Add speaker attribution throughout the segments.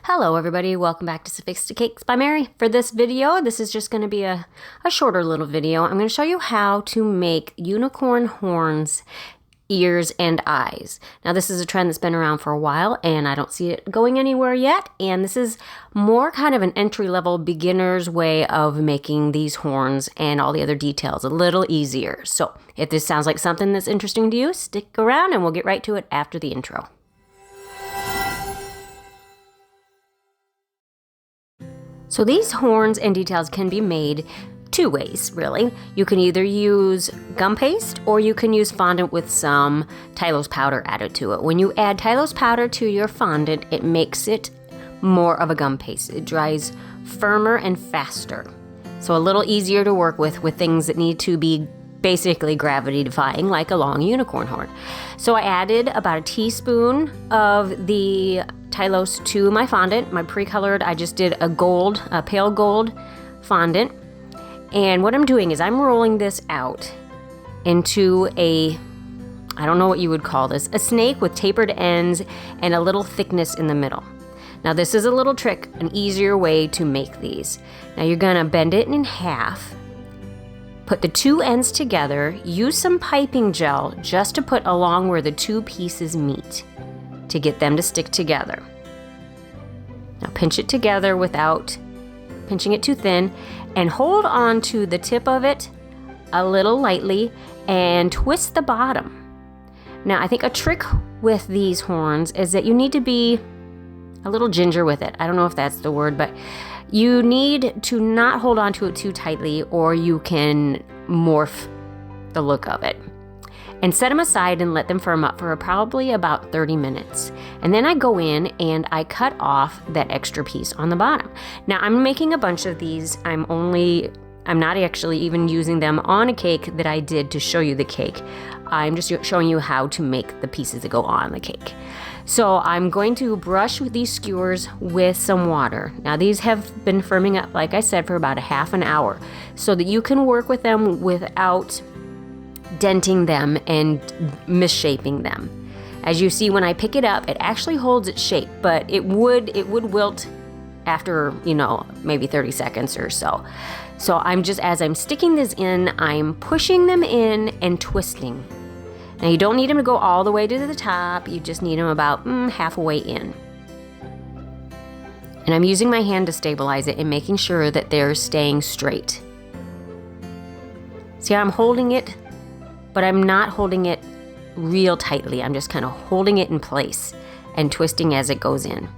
Speaker 1: Hello everybody, welcome back to Sophisticates by Mary. For this video, this is just going to be a shorter little video. I'm going to show you how to make unicorn horns, ears, and eyes. Now this is a trend that's been around for a while and I don't see it going anywhere yet. And this is more kind of an entry-level beginner's way of making these horns and all the other details a little easier. So if this sounds like something that's interesting to you, stick around and we'll get right to it after the intro. So these horns and details can be made two ways, really. You can either use gum paste or you can use fondant with some Tylose powder added to it. When you add Tylose powder to your fondant, it makes it more of a gum paste. It dries firmer and faster. So a little easier to work with things that need to be basically gravity defying, like a long unicorn horn. So I added about a teaspoon of the Tylose to my fondant. My pre-colored, I just did a pale gold fondant. And what I'm doing is I'm rolling this out into I don't know what you would call this, a snake with tapered ends and a little thickness in the middle. Now this is a little trick, an easier way to make these. Now you're gonna bend it in half, put the two ends together, use some piping gel just to put along where the two pieces meet to get them to stick together. Now pinch it together without pinching it too thin and hold on to the tip of it a little lightly and twist the bottom. Now I think a trick with these horns is that you need to be a little ginger with it. I don't know if that's the word, but you need to not hold on to it too tightly or you can morph the look of it. And set them aside and let them firm up for probably about 30 minutes. And then I go in and I cut off that extra piece on the bottom. Now I'm making a bunch of these. I'm not actually even using them on a cake that I did to show you the cake. I'm just showing you how to make the pieces that go on the cake. So I'm going to brush with these skewers with some water. Now these have been firming up, like I said, for about a half an hour so that you can work with them without denting them and misshaping them. As you see, when I pick it up, it actually holds its shape, but it would wilt after, maybe 30 seconds or so. So as I'm sticking this in, I'm pushing them in and twisting. Now you don't need them to go all the way to the top, you just need them about halfway in. And I'm using my hand to stabilize it and making sure that they're staying straight. See how I'm holding it? But I'm not holding it real tightly. I'm just kind of holding it in place and twisting as it goes in.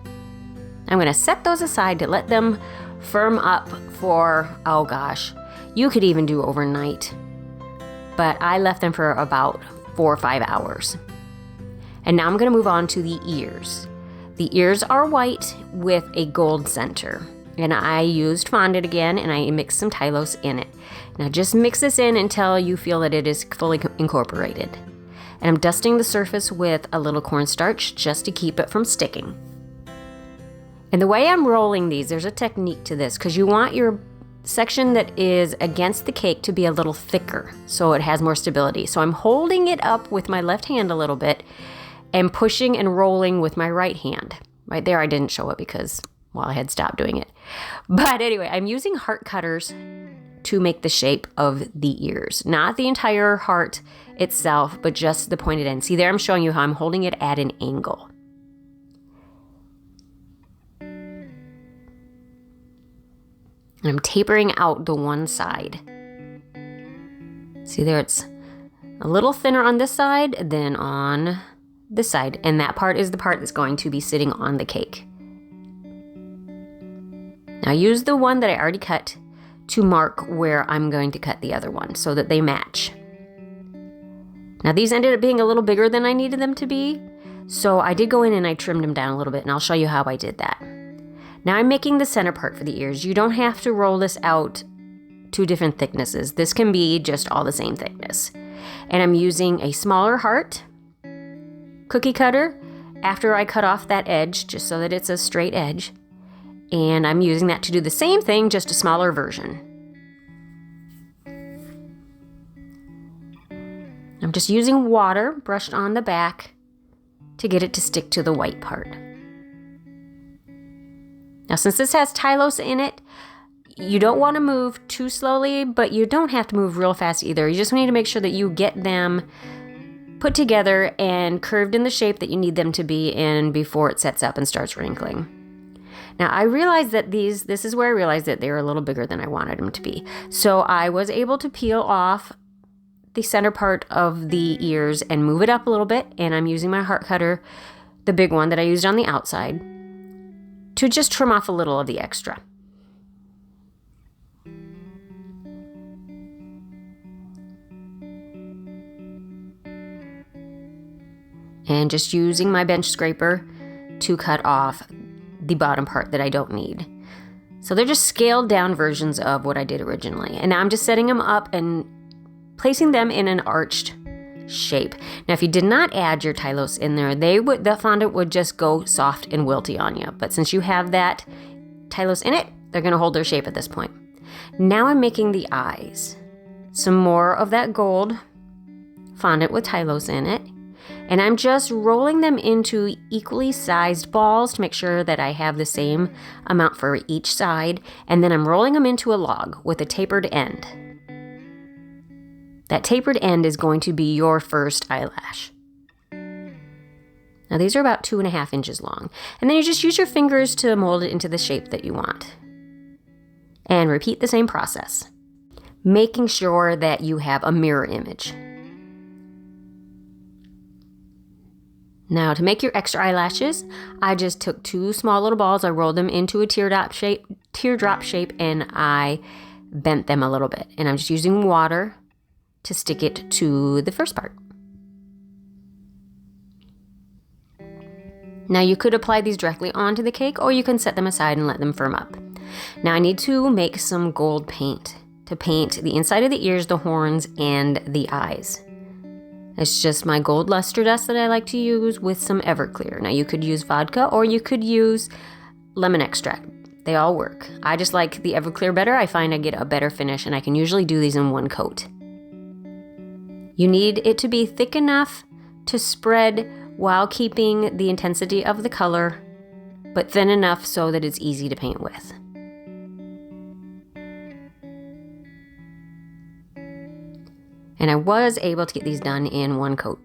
Speaker 1: I'm going to set those aside to let them firm up for, oh gosh, you could even do overnight. But I left them for about 4 or 5 hours. And now I'm going to move on to the ears. The ears are white with a gold center. And I used fondant again and I mixed some Tylose in it. Now just mix this in until you feel that it is fully incorporated. And I'm dusting the surface with a little cornstarch just to keep it from sticking. And the way I'm rolling these, there's a technique to this because you want your section that is against the cake to be a little thicker so it has more stability. So I'm holding it up with my left hand a little bit and pushing and rolling with my right hand. Right there I didn't show it because, well, I had stopped doing it. But anyway, I'm using heart cutters to make the shape of the ears. Not the entire heart itself, but just the pointed end. See there, I'm showing you how I'm holding it at an angle. And I'm tapering out the one side. See there, it's a little thinner on this side than on this side. And that part is the part that's going to be sitting on the cake. Now use the one that I already cut to mark where I'm going to cut the other one so that they match. Now these ended up being a little bigger than I needed them to be, so I did go in and I trimmed them down a little bit, and I'll show you how I did that. Now I'm making the center part for the ears. You don't have to roll this out to different thicknesses. This can be just all the same thickness. And I'm using a smaller heart cookie cutter after I cut off that edge, just so that it's a straight edge. And I'm using that to do the same thing, just a smaller version. I'm just using water brushed on the back to get it to stick to the white part. Now, since this has Tylose in it, you don't want to move too slowly, but you don't have to move real fast either. You just need to make sure that you get them put together and curved in the shape that you need them to be in before it sets up and starts wrinkling. Now, I realized that this is where I realized that they were a little bigger than I wanted them to be. So I was able to peel off the center part of the ears and move it up a little bit. And I'm using my heart cutter, the big one that I used on the outside, to just trim off a little of the extra. And just using my bench scraper to cut off the bottom part that I don't need. So they're just scaled down versions of what I did originally. And now I'm just setting them up and placing them in an arched shape. Now, if you did not add your Tylose in there, the fondant would just go soft and wilty on you. But since you have that Tylose in it, they're going to hold their shape at this point. Now I'm making the eyes. Some more of that gold fondant with Tylose in it. And I'm just rolling them into equally sized balls to make sure that I have the same amount for each side. And then I'm rolling them into a log with a tapered end. That tapered end is going to be your first eyelash. Now these are about 2.5 inches long. And then you just use your fingers to mold it into the shape that you want. And repeat the same process, making sure that you have a mirror image. Now, to make your extra eyelashes, I just took 2 small little balls, I rolled them into a teardrop shape, and I bent them a little bit. And I'm just using water to stick it to the first part. Now, you could apply these directly onto the cake, or you can set them aside and let them firm up. Now, I need to make some gold paint to paint the inside of the ears, the horns, and the eyes. It's just my gold luster dust that I like to use with some Everclear. Now, you could use vodka or you could use lemon extract. They all work. I just like the Everclear better. I find I get a better finish, and I can usually do these in one coat. You need it to be thick enough to spread while keeping the intensity of the color, but thin enough so that it's easy to paint with. And I was able to get these done in one coat.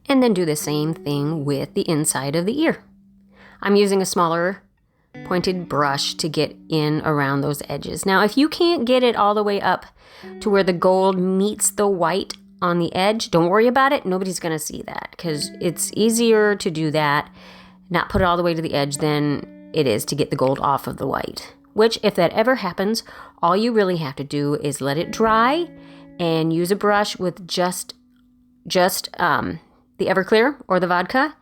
Speaker 1: And then do the same thing with the inside of the ear. I'm using a smaller pointed brush to get in around those edges. Now, if you can't get it all the way up to where the gold meets the white on the edge, don't worry about it. Nobody's going to see that, because it's easier to do that, not put it all the way to the edge, than it is to get the gold off of the white. Which, if that ever happens, all you really have to do is let it dry and use a brush with just the Everclear or the vodka,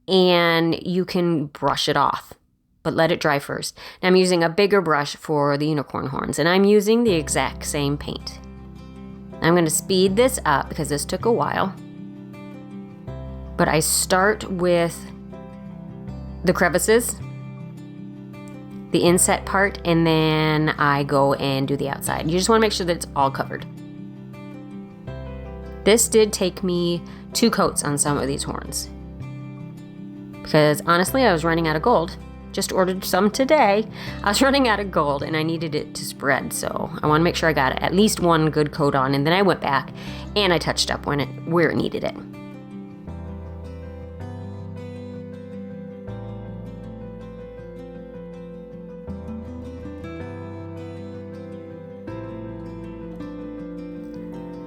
Speaker 1: and you can brush it off, but let it dry first. Now I'm using a bigger brush for the unicorn horns, and I'm using the exact same paint. I'm going to speed this up because this took a while, but I start with the crevices, the inset part, and then I go and do the outside. You just want to make sure that it's all covered. This did take me 2 coats on some of these horns, because honestly, I was running out of gold. Just ordered some today. I was running out of gold and I needed it to spread, so I want to make sure I got at least 1 good coat on, and then I went back and I touched up where it needed it.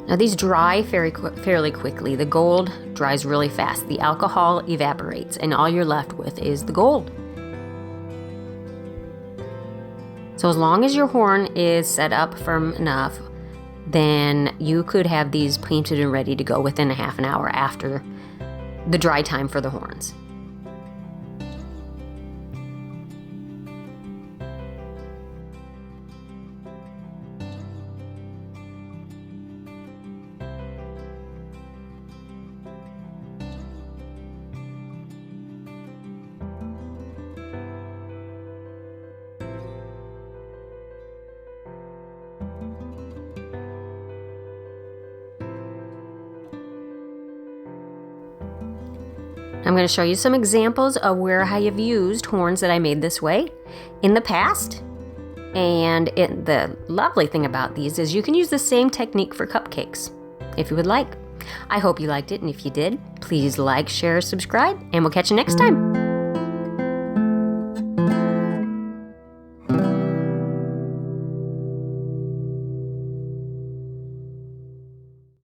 Speaker 1: Now these dry fairly quickly. The gold dries really fast. The alcohol evaporates, and all you're left with is the gold. So as long as your horn is set up firm enough, then you could have these painted and ready to go within a half an hour after the dry time for the horns. I'm going to show you some examples of where I have used horns that I made this way in the past. And the lovely thing about these is you can use the same technique for cupcakes if you would like. I hope you liked it, and if you did, please like, share, subscribe, and we'll catch you next time.